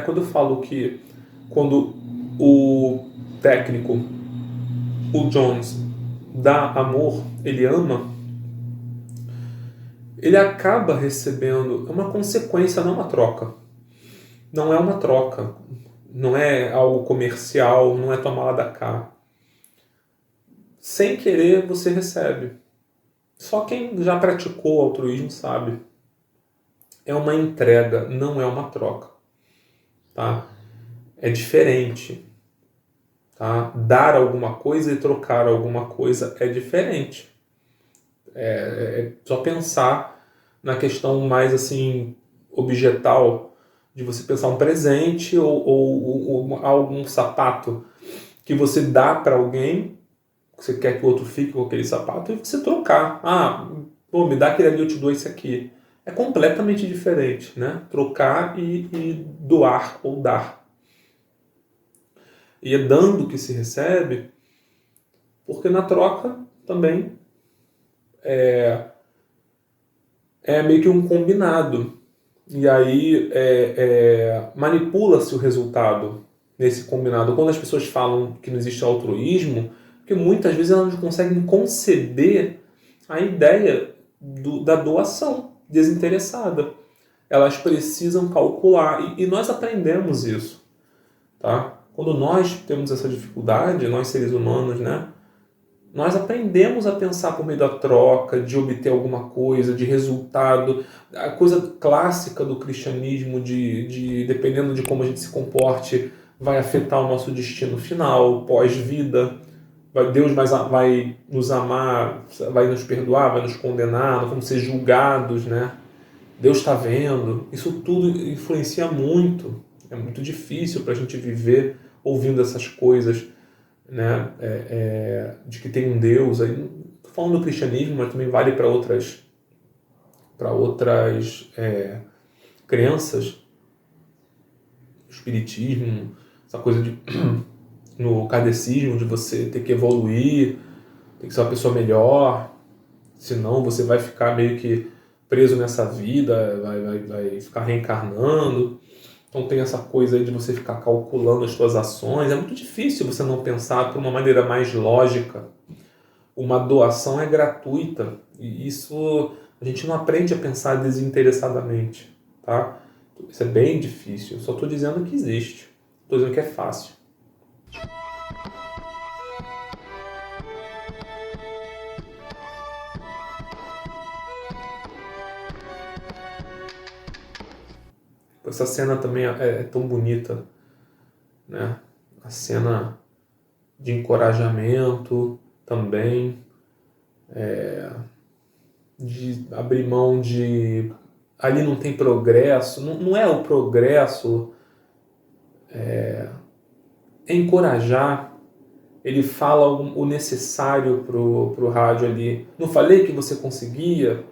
Quando eu falo que quando o técnico, o Jones, dá amor, ele ama, ele acaba recebendo uma consequência, não uma troca. Não é uma troca. Não é algo comercial, não é tomar lá da cá. Sem querer, você recebe. Só quem já praticou altruísmo sabe. É uma entrega, não é uma troca. Tá? É diferente. Tá? Dar alguma coisa e trocar alguma coisa é diferente. É só pensar na questão mais assim objetal, de você pensar um presente ou algum sapato que você dá para alguém, que você quer que o outro fique com aquele sapato, e você trocar. Ah, pô, me dá aquele ali, eu te dou esse aqui. É completamente diferente, né? Trocar e doar ou dar. E é dando que se recebe, porque na troca também é meio que um combinado. E aí manipula-se o resultado nesse combinado. Quando as pessoas falam que não existe altruísmo, porque muitas vezes elas não conseguem conceber a ideia da doação desinteressada. Elas precisam calcular. E nós aprendemos isso. Tá? Quando nós temos essa dificuldade, nós seres humanos, né? Nós aprendemos a pensar por meio da troca, de obter alguma coisa, de resultado. A coisa clássica do cristianismo, dependendo de como a gente se comporte, vai afetar o nosso destino final, pós-vida. Deus vai nos amar, vai nos perdoar, vai nos condenar, nós vamos ser julgados, né? Deus está vendo. Isso tudo influencia muito. É muito difícil para a gente viver ouvindo essas coisas, né, de que tem um Deus. Aí, estou falando do cristianismo, mas também vale para outras crenças, espiritismo, essa coisa no kardecismo de você ter que evoluir, ter que ser uma pessoa melhor, senão você vai ficar meio que preso nessa vida, vai ficar reencarnando. Então tem essa coisa aí de você ficar calculando as suas ações. É muito difícil você não pensar por uma maneira mais lógica. Uma doação é gratuita. E isso a gente não aprende a pensar desinteressadamente. Tá? Isso é bem difícil. Eu só estou dizendo que existe. Estou dizendo que é fácil. Essa cena também é tão bonita, né? A cena de encorajamento também, de abrir mão de... Ali não tem progresso, não é o progresso, é encorajar. Ele fala o necessário pro rádio ali. Não falei que você conseguia?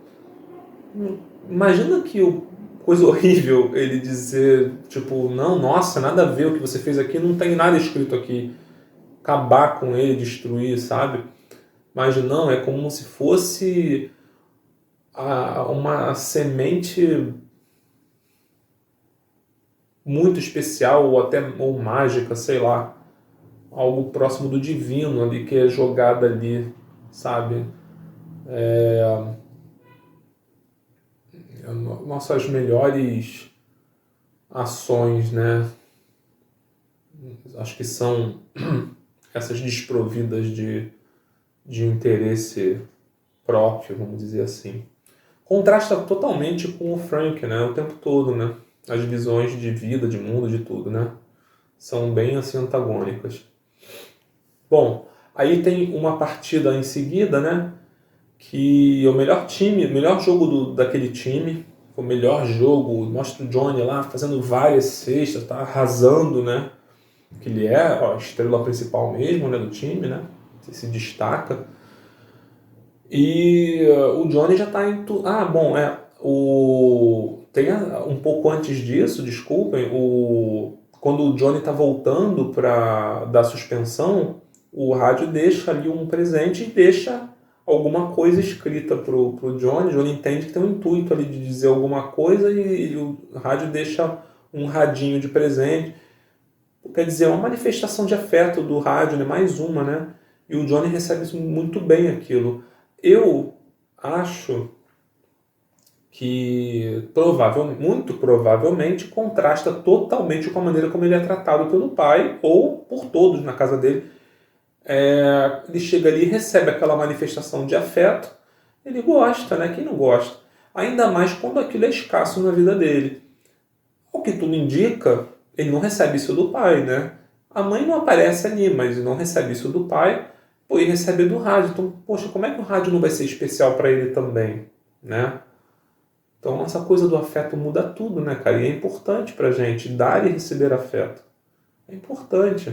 Imagina que coisa horrível ele dizer, tipo, não, nossa, nada a ver o que você fez aqui, não tem nada escrito aqui. Acabar com ele, destruir, sabe? Mas não, é como se fosse uma semente muito especial ou mágica, sei lá, algo próximo do divino ali que é jogada ali, sabe? Nossas melhores ações, né? Acho que são essas desprovidas de interesse próprio, vamos dizer assim. Contrasta totalmente com o Frank, né? O tempo todo, né? As visões de vida, de mundo, de tudo, né? São bem assim antagônicas. Bom, aí tem uma partida em seguida, né? Que é o melhor time, o melhor jogo daquele time, foi o melhor jogo, mostra o Johnny lá fazendo várias cestas, tá arrasando, né? Que ele é a estrela principal mesmo, né, do time, né? Se destaca. E o Johnny já tá em tudo. Ah, bom, tem um pouco antes disso, desculpem, quando o Johnny tá voltando da suspensão, o rádio deixa ali um presente e deixa alguma coisa escrita pro Johnny. O Johnny entende que tem um intuito ali de dizer alguma coisa e o rádio deixa um radinho de presente. Quer dizer, é uma manifestação de afeto do rádio, né? Mais uma, né? E o Johnny recebe muito bem aquilo. Eu acho que muito provavelmente contrasta totalmente com a maneira como ele é tratado pelo pai ou por todos na casa dele. Ele chega ali e recebe aquela manifestação de afeto, ele gosta, né? Quem não gosta? Ainda mais quando aquilo é escasso na vida dele. O que tudo indica, ele não recebe isso do pai, né? A mãe não aparece ali, mas ele não recebe isso do pai, pô, ele recebe do rádio. Então, poxa, como é que o rádio não vai ser especial para ele também, né? Então, essa coisa do afeto muda tudo, né, cara? E é importante pra gente dar e receber afeto. É importante.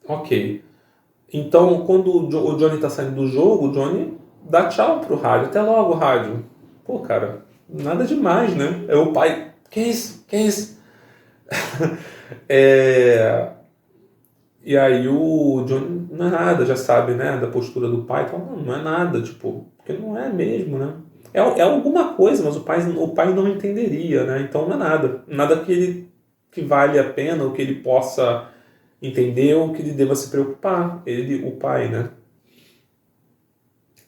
Ok. Então, quando o Johnny tá saindo do jogo, o Johnny dá tchau pro rádio. Até logo, rádio. Pô, cara, nada demais, né? É o pai. Que isso? Que isso? E aí o Johnny não é nada, já sabe, né? Da postura do pai. Então, não é nada, tipo, porque não é mesmo, né? É alguma coisa, mas o pai não entenderia, né? Então não é nada. Nada que vale a pena, ou que ele possa entender, ou que ele deva se preocupar. Ele, o pai, né?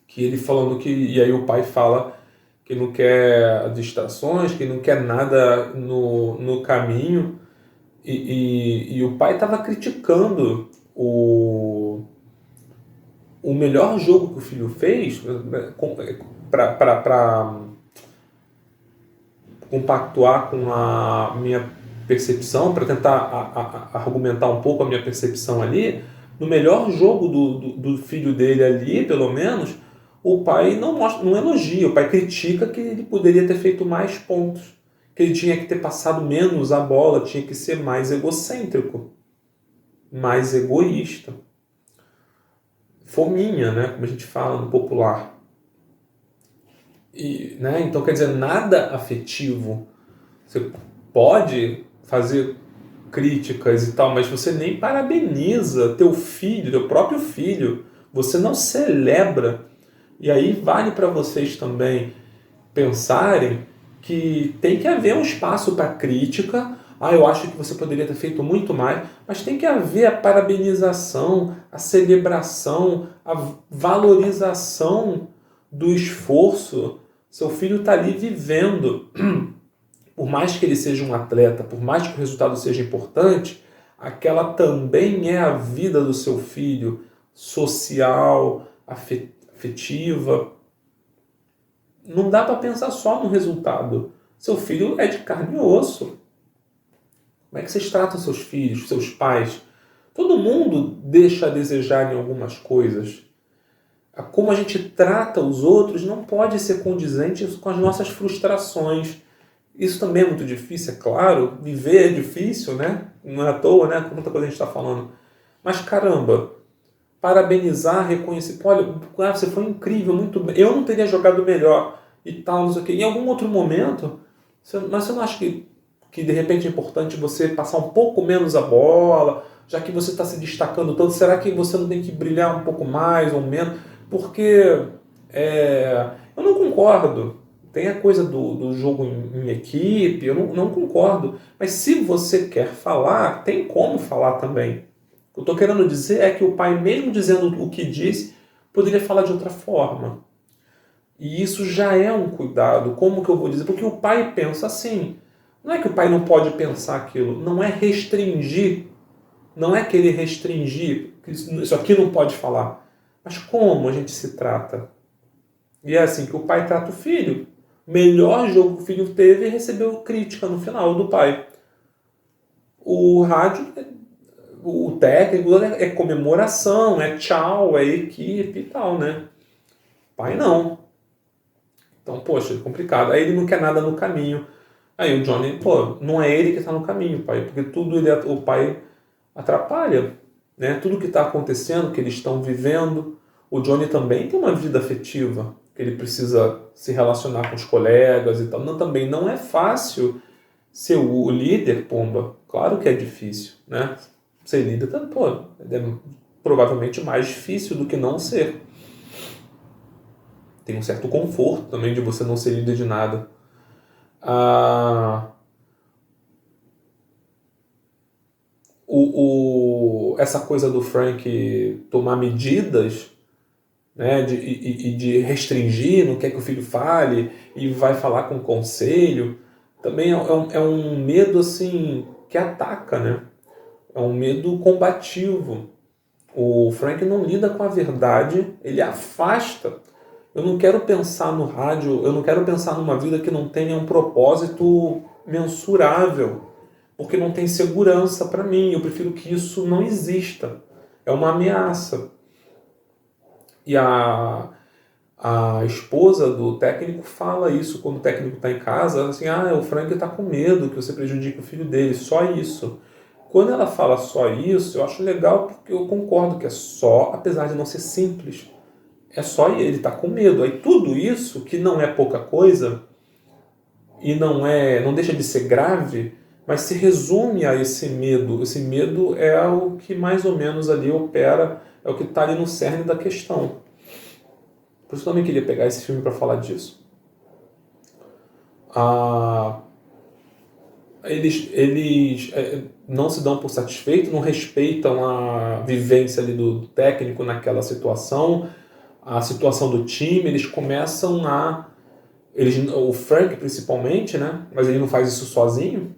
Que ele falando que. E aí o pai fala que não quer distrações, que não quer nada no caminho. E o pai estava criticando o melhor jogo que o filho fez para compactuar com a minha percepção, para tentar argumentar um pouco a minha percepção ali. No melhor jogo do filho dele ali, pelo menos, o pai não mostra, não elogia, o pai critica que ele poderia ter feito mais pontos, que ele tinha que ter passado menos a bola, tinha que ser mais egocêntrico, mais egoísta. Fominha, né, como a gente fala no popular. E, né, então, quer dizer, nada afetivo. Você pode fazer críticas e tal, mas você nem parabeniza teu filho, teu próprio filho. Você não celebra. E aí vale para vocês também pensarem que tem que haver um espaço para crítica. Eu acho que você poderia ter feito muito mais, mas tem que haver a parabenização, a celebração, a valorização do esforço. Seu filho está ali vivendo. Por mais que ele seja um atleta, por mais que o resultado seja importante, aquela também é a vida do seu filho, social, afetiva. Não dá para pensar só no resultado. Seu filho é de carne e osso. Como é que vocês tratam seus filhos, seus pais? Todo mundo deixa a desejar em algumas coisas. Como a gente trata os outros não pode ser condizente com as nossas frustrações. Isso também é muito difícil, é claro. Viver é difícil, né? Não é à toa, né? Com muita coisa a gente está falando. Mas caramba, parabenizar, reconhecer. Olha, você foi incrível, muito bem. Eu não teria jogado melhor e tal, não sei o quê. Em algum outro momento, mas você não acha que de repente é importante você passar um pouco menos a bola, já que você está se destacando tanto? Será que você não tem que brilhar um pouco mais ou menos? Porque eu não concordo. Tem a coisa do jogo em equipe, eu não concordo. Mas se você quer falar, tem como falar também. O que eu estou querendo dizer é que o pai, mesmo dizendo o que disse, poderia falar de outra forma. E isso já é um cuidado. Como que eu vou dizer? Porque o pai pensa assim. Não é que o pai não pode pensar aquilo. Não é restringir. Não é querer restringir. Isso aqui não pode falar. Mas como a gente se trata? E é assim que o pai trata o filho. Melhor jogo que o filho teve e recebeu crítica no final do pai. O rádio, o técnico é comemoração, é tchau, é equipe e tal, né? Pai não. Então, poxa, é complicado. Aí ele não quer nada no caminho. Aí o Johnny, não é ele que está no caminho, pai, porque tudo o pai atrapalha, né? Tudo que está acontecendo, que eles estão vivendo. O Johnny também tem uma vida afetiva, que ele precisa se relacionar com os colegas e tal. Também não é fácil ser o líder, pomba. Claro que é difícil, né? Ser líder, é provavelmente mais difícil do que não ser. Tem um certo conforto também de você não ser líder de nada. a, essa coisa do Frank tomar medidas, né, de restringir, não quer que o filho fale, e vai falar com o conselho, também é um medo assim que ataca, né? É um medo combativo. O Frank não lida com a verdade, ele afasta. Eu não quero pensar no rádio, eu não quero pensar numa vida que não tenha um propósito mensurável, porque não tem segurança para mim. Eu prefiro que isso não exista. É uma ameaça. E a esposa do técnico fala isso quando o técnico está em casa, assim, o Frank está com medo que você prejudique o filho dele, só isso. Quando ela fala só isso, eu acho legal porque eu concordo que é só, apesar de não ser simples. É só ele está com medo. Aí tudo isso, que não é pouca coisa, e não deixa de ser grave, mas se resume a esse medo. Esse medo é o que mais ou menos ali opera, é o que está ali no cerne da questão. Por isso eu também queria pegar esse filme para falar disso. Eles não se dão por satisfeitos, não respeitam a vivência ali do técnico naquela situação, a situação do time, eles começam o Frank principalmente, né, mas ele não faz isso sozinho,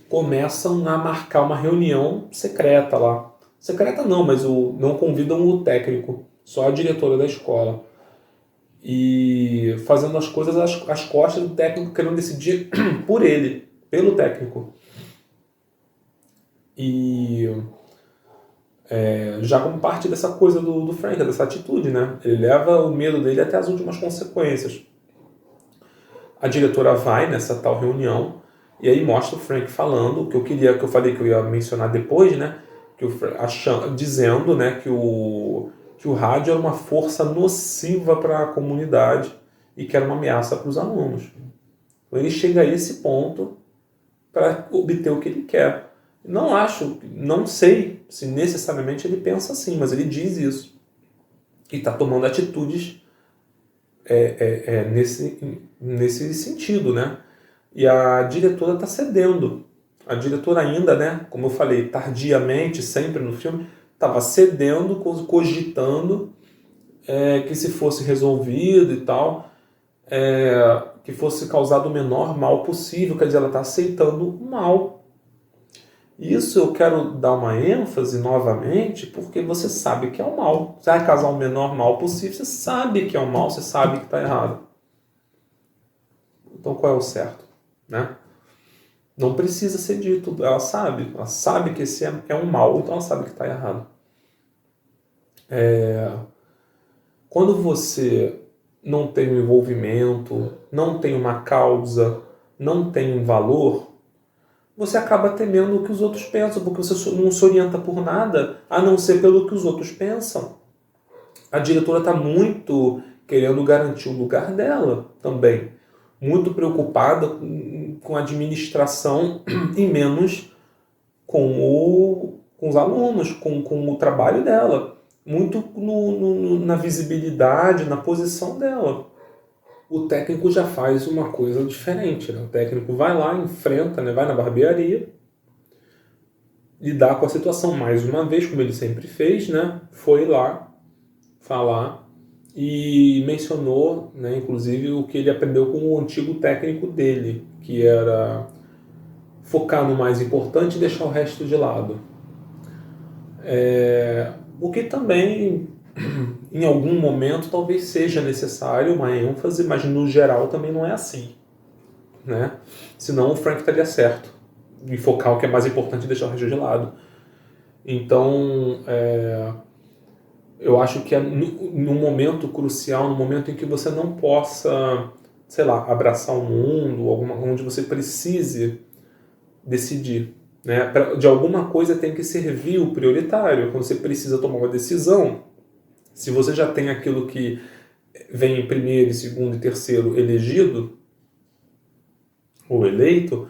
começam a marcar uma reunião secreta lá. Secreta não, mas não convidam o técnico, só a diretora da escola. E fazendo as coisas às costas do técnico, querendo decidir por ele, pelo técnico. E já como parte dessa coisa do Frank, dessa atitude, né? Ele leva o medo dele até as últimas consequências. A diretora vai nessa tal reunião e aí mostra o Frank falando o que eu falei que eu ia mencionar depois, né? Dizendo, né, que o rádio era uma força nociva para a comunidade e que era uma ameaça para os alunos. Então ele chega a esse ponto para obter o que ele quer. Não sei se necessariamente ele pensa assim, mas ele diz isso. E está tomando atitudes nesse sentido, né? E a diretora está cedendo. A diretora ainda, né, como eu falei, tardiamente, sempre no filme, estava cedendo, cogitando que se fosse resolvido e tal, que fosse causado o menor mal possível, quer dizer, ela está aceitando o mal. Isso eu quero dar uma ênfase novamente, porque você sabe que é o mal. Você vai causar o menor mal possível, você sabe que é o mal, você sabe que está errado. Então qual é o certo, né? Não precisa ser dito, ela sabe que esse é um mal, então ela sabe que está errado. Quando você não tem um envolvimento, não tem uma causa, não tem um valor, você acaba temendo o que os outros pensam, porque você não se orienta por nada, a não ser pelo que os outros pensam. A diretora está muito querendo garantir o lugar dela também. Muito preocupada com a administração e menos com os alunos, com o trabalho dela. Muito na visibilidade, na posição dela. O técnico já faz uma coisa diferente, né? O técnico vai lá, enfrenta, né? Vai na barbearia, lidar com a situação mais uma vez, como ele sempre fez, né? Foi lá falar e mencionou, né, inclusive, o que ele aprendeu com o antigo técnico dele, que era focar no mais importante e deixar o resto de lado. O que também, em algum momento, talvez seja necessário uma ênfase, mas no geral também não é assim, né? Senão o Frank estaria certo em focar o que é mais importante e deixar o resto de lado. Então, eu acho que é num momento crucial, no momento em que você não possa, sei lá, abraçar o mundo, onde você precise decidir, né? De alguma coisa tem que servir o prioritário. Quando você precisa tomar uma decisão, se você já tem aquilo que vem em primeiro, segundo e terceiro elegido, ou eleito,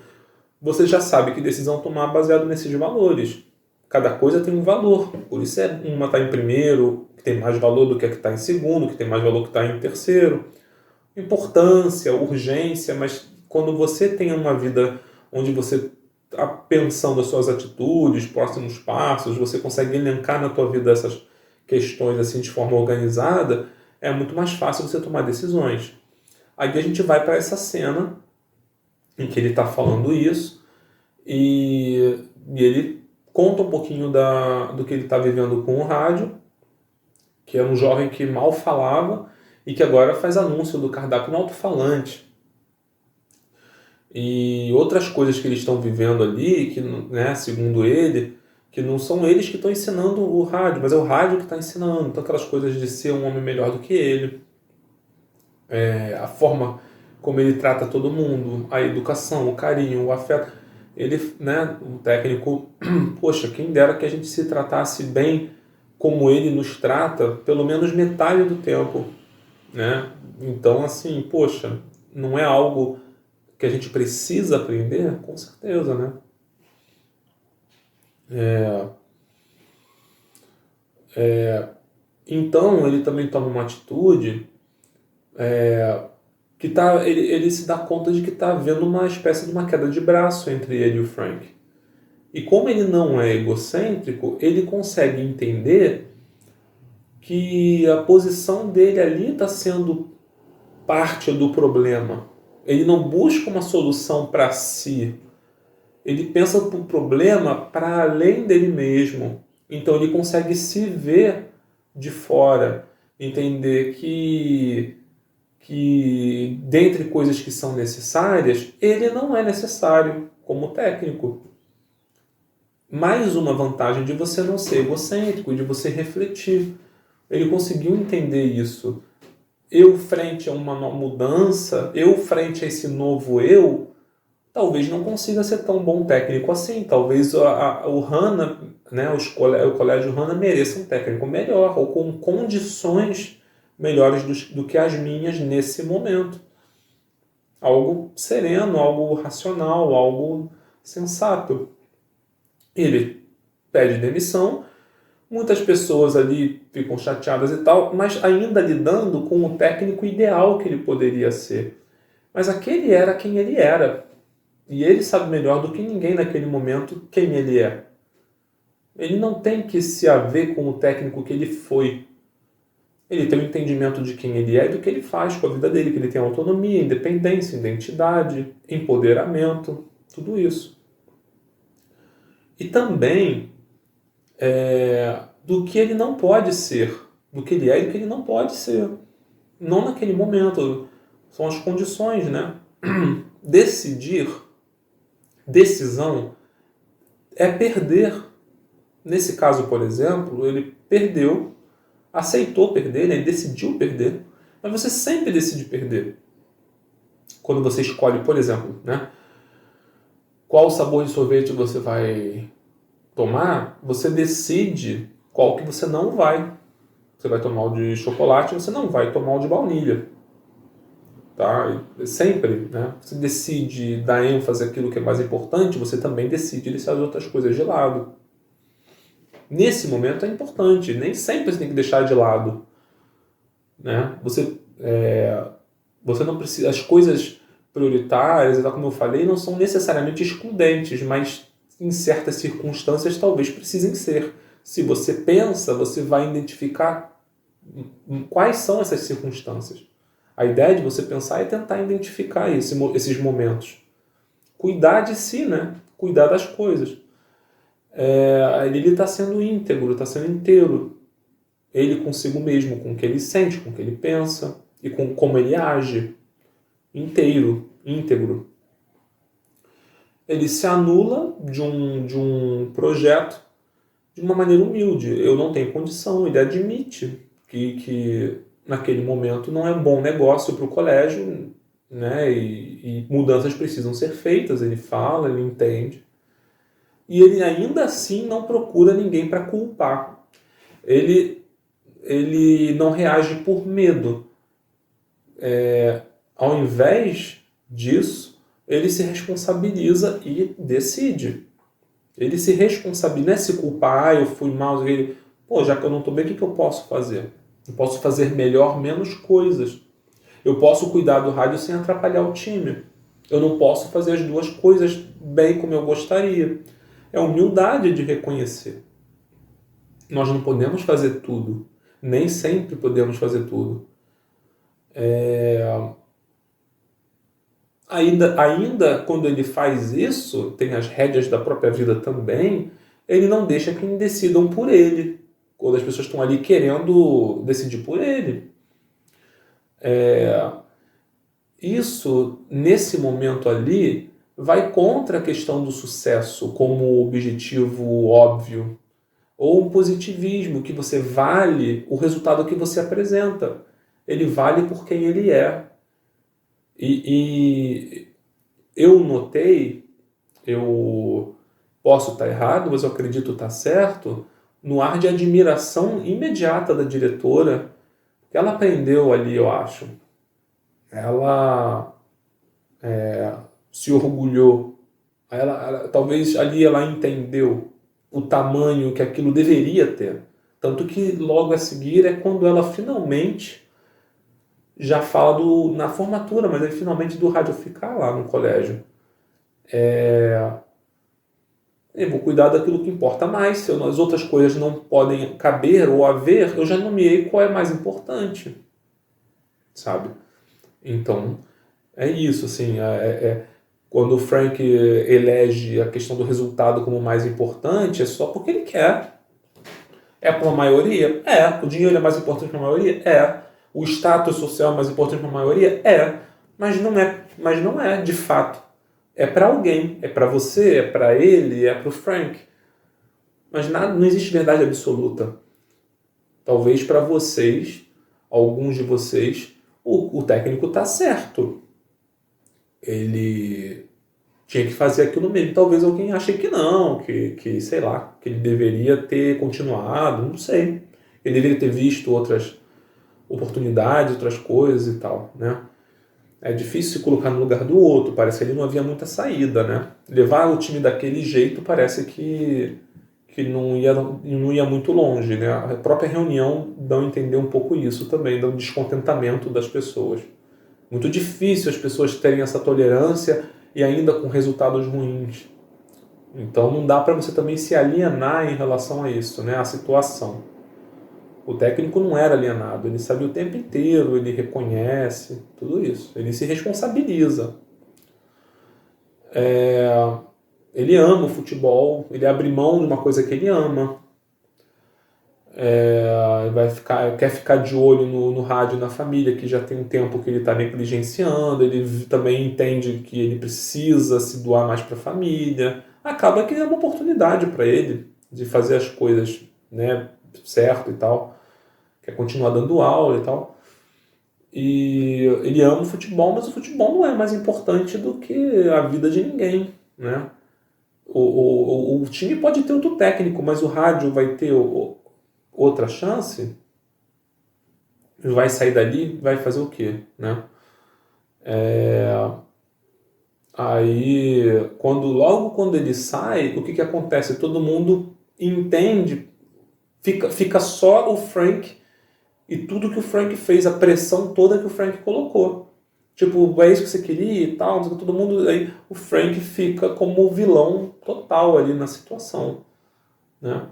você já sabe que decisão tomar baseado nesses valores. Cada coisa tem um valor, por isso uma está em primeiro, que tem mais valor do que a que está em segundo, que tem mais valor que está em terceiro. Importância, urgência, mas quando você tem uma vida onde você está pensando as suas atitudes, próximos passos, você consegue elencar na tua vida essas questões assim de forma organizada, é muito mais fácil você tomar decisões. Aí a gente vai para essa cena em que ele está falando isso e ele conta um pouquinho do que ele está vivendo com o rádio, que era um jovem que mal falava e que agora faz anúncio do cardápio no alto-falante. E outras coisas que eles estão vivendo ali, que, né, segundo ele, que não são eles que estão ensinando o rádio, mas é o rádio que está ensinando. Então aquelas coisas de ser um homem melhor do que ele, a forma como ele trata todo mundo, a educação, o carinho, o afeto. Ele, né, o técnico, poxa, quem dera que a gente se tratasse bem como ele nos trata, pelo menos metade do tempo, né? Então, assim, poxa, não é algo que a gente precisa aprender? Com certeza, né? Então, ele também toma uma atitude que ele se dá conta de que está havendo uma espécie de uma queda de braço entre ele e o Frank. E como ele não é egocêntrico, ele consegue entender que a posição dele ali está sendo parte do problema. Ele não busca uma solução para si. Ele pensa o problema para além dele mesmo. Então ele consegue se ver de fora, entender que dentre coisas que são necessárias, ele não é necessário como técnico. Mais uma vantagem de você não ser egocêntrico, de você refletir. Ele conseguiu entender isso. Eu frente a uma mudança, eu frente a esse novo eu, talvez não consiga ser tão bom técnico assim. Talvez o Hana, né, o colégio Hana mereça um técnico melhor, ou com condições melhores do que as minhas nesse momento. Algo sereno, algo racional, algo sensato. Ele pede demissão, muitas pessoas ali ficam chateadas e tal, mas ainda lidando com o técnico ideal que ele poderia ser. Mas aquele era quem ele era. E ele sabe melhor do que ninguém naquele momento quem ele é. Ele não tem que se haver com o técnico que ele foi. Ele tem um entendimento de quem ele é e do que ele faz com a vida dele, que ele tem autonomia, independência, identidade, empoderamento, tudo isso. E também do que ele não pode ser, do que ele é e do que ele não pode ser. Não naquele momento. São as condições, né? Decisão é perder. Nesse caso, por exemplo, ele perdeu, aceitou perder, né? Ele decidiu perder, mas você sempre decide perder. Quando você escolhe, por exemplo, né? Qual sabor de sorvete você vai tomar, você decide qual que você não vai. Você vai tomar o de chocolate, você não vai tomar o de baunilha. Tá? Sempre, né? Você decide dar ênfase àquilo que é mais importante, você também decide deixar as outras coisas de lado. Nesse momento é importante, nem sempre você tem que deixar de lado. Né? Você não precisa, as coisas prioritárias, como eu falei, não são necessariamente excludentes, mas em certas circunstâncias talvez precisem ser. Se você pensa, você vai identificar quais são essas circunstâncias. A ideia de você pensar é tentar identificar esses momentos. Cuidar de si, né? Cuidar das coisas. Ele está sendo íntegro, está sendo inteiro. Ele consigo mesmo, com o que ele sente, com o que ele pensa e com como ele age. Inteiro, íntegro. Ele se anula de um projeto de uma maneira humilde. Eu não tenho condição. Ele admite que naquele momento não é um bom negócio para o colégio, né? E mudanças precisam ser feitas. Ele fala, ele entende. E ele ainda assim não procura ninguém para culpar. Ele não reage por medo. Ao invés disso, ele se responsabiliza e decide. Ele se responsabiliza, não é se culpar, eu fui mal, já que eu não estou bem, o que eu posso fazer? Eu posso fazer melhor menos coisas. Eu posso cuidar do rádio sem atrapalhar o time. Eu não posso fazer as duas coisas bem como eu gostaria. É humildade de reconhecer. Nós não podemos fazer tudo. Nem sempre podemos fazer tudo. Ainda quando ele faz isso, tem as rédeas da própria vida também, ele não deixa que decidam por ele. Quando as pessoas estão ali querendo decidir por ele. Isso, nesse momento ali, vai contra a questão do sucesso como objetivo óbvio, ou um positivismo, que você vale o resultado que você apresenta. Ele vale por quem ele é. E eu notei, eu posso estar errado, mas eu acredito estar certo, no ar de admiração imediata da diretora, que ela aprendeu ali, eu acho. Ela se orgulhou. Talvez ali ela entendeu o tamanho que aquilo deveria ter. Tanto que logo a seguir é quando ela finalmente já fala na formatura, mas é finalmente do rádio ficar lá no colégio. Eu vou cuidar daquilo que importa mais. Se as outras coisas não podem caber ou haver, eu já nomeei qual é mais importante. Sabe? Então, é isso, assim, quando o Frank elege a questão do resultado como mais importante, é só porque ele quer. É para a maioria? É. O dinheiro é mais importante para a maioria? É. O status social é mais importante para a maioria? É. Mas não é, de fato. É para alguém. É para você, é para ele, é para o Frank. Mas não existe verdade absoluta. Talvez para vocês, alguns de vocês, o técnico está certo. Ele tinha que fazer aquilo mesmo. Talvez alguém ache que não, que sei lá, que ele deveria ter continuado, não sei. Ele deveria ter visto outras oportunidades, outras coisas e tal, né? É difícil se colocar no lugar do outro, parece que ali não havia muita saída, né? Levar o time daquele jeito parece que não ia muito longe, né? A própria reunião dá a entender um pouco isso também, dá um descontentamento das pessoas. Muito difícil as pessoas terem essa tolerância e ainda com resultados ruins. Então não dá para você também se alienar em relação a isso, né? A situação. O técnico não era alienado, ele sabia o tempo inteiro, ele reconhece, tudo isso. Ele se responsabiliza. Ele ama o futebol, ele abre mão de uma coisa que ele ama. Quer ficar de olho no rádio, na família, que já tem um tempo que ele está negligenciando. Ele também entende que ele precisa se doar mais para a família. Acaba que é uma oportunidade para ele de fazer as coisas, né, certo e tal. Quer continuar dando aula e tal. E ele ama o futebol, mas o futebol não é mais importante do que a vida de ninguém, né? O time pode ter outro técnico, mas o rádio vai ter outra chance? Vai sair dali, vai fazer o quê, né? Aí, logo quando ele sai, o que acontece? Todo mundo entende, fica só o Frank e tudo que o Frank fez, a pressão toda que o Frank colocou. Tipo, é isso que você queria e tal, todo mundo. Aí o Frank fica como o vilão total ali na situação, né?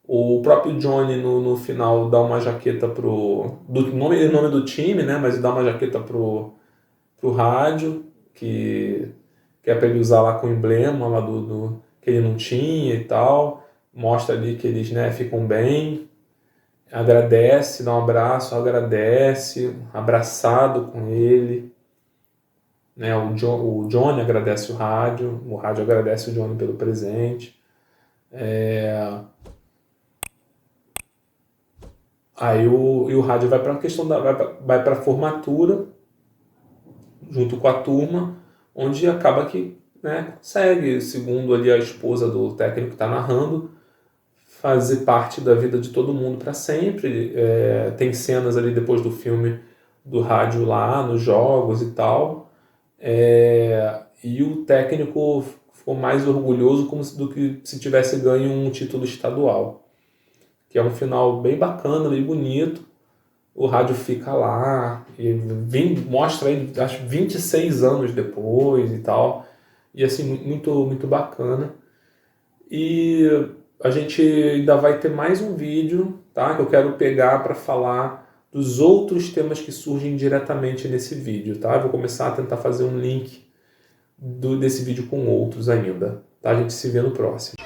O próprio Johnny no final dá uma jaqueta nome do time, né? Mas dá uma jaqueta pro rádio, que é para ele usar lá com o emblema lá que ele não tinha e tal. Mostra ali que eles, né, ficam bem. Agradece, dá um abraço, agradece, abraçado com ele. Né? O Johnny agradece o rádio agradece o Johnny pelo presente. Aí o rádio vai para a questão vai para a formatura junto com a turma, onde acaba que, né, consegue, segundo ali a esposa do técnico que está narrando, fazer parte da vida de todo mundo para sempre. Tem cenas ali depois do filme do rádio lá nos jogos e tal. E o técnico ficou mais orgulhoso do que se tivesse ganho um título estadual. Que é um final bem bacana, bem bonito. o rádio fica lá, e mostra aí, acho, 26 anos depois e tal. E assim, muito bacana. E a gente ainda vai ter mais um vídeo, tá? Que eu quero pegar para falar dos outros temas que surgem diretamente nesse vídeo, tá? Eu vou começar a tentar fazer um link desse vídeo com outros ainda, tá? A gente se vê no próximo.